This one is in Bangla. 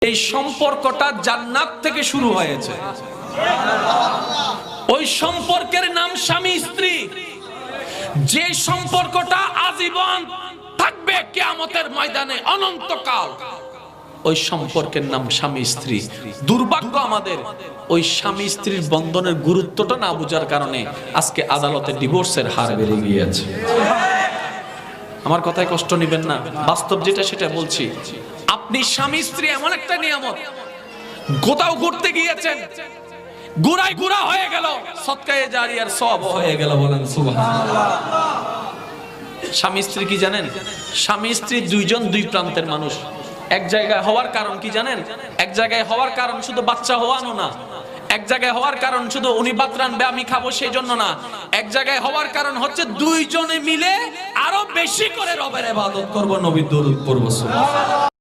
এই সম্পর্কটা জান্নাত থেকে শুরু হয়েছে। ওই সম্পর্কের নাম স্বামী স্ত্রী, যে সম্পর্কটা আজীবন থাকবে কিয়ামতের ময়দানে অনন্তকাল, ওই সম্পর্কের নাম স্বামী স্ত্রী। দুর্ভাগ্য আমাদের ওই স্বামী স্ত্রীর বন্ধনের গুরুত্বটা না বুঝার কারণে আজকে আদালতে ডিভোর্সের হার বেড়ে গিয়েছে। আমার কথায় কষ্ট নেবেন না, বাস্তব যেটা সেটা বলছি। আপনি স্বামী স্ত্রী এমন একটা নিয়ামত, কোথাও ঘুরতে গিয়েছেন, ঘুরায় ঘুরা হয়ে গেল, সদকায়ে জারিয়ার সওয়াব হয়ে গেল, বলেন সুবহানাল্লাহ। স্বামী স্ত্রী কি জানেন? স্বামী স্ত্রী দুইজন দুই প্রান্তের মানুষ। এক জায়গায় হওয়ার কারণ কি জানেন? এক জায়গায় হওয়ার কারণ শুধু বাচ্চা হওয়ানো না, এক জায়গায় হওয়ার কারণ শুধু উনি ভাত রান্নবে আমি খাবো সেই জন্য না, এক জায়গায় হওয়ার কারণ হচ্ছে দুইজনে মিলে আরো বেশি করে রবের ইবাদত করব, নবীর দরুদ পড়ব। সুবহানাল্লাহ।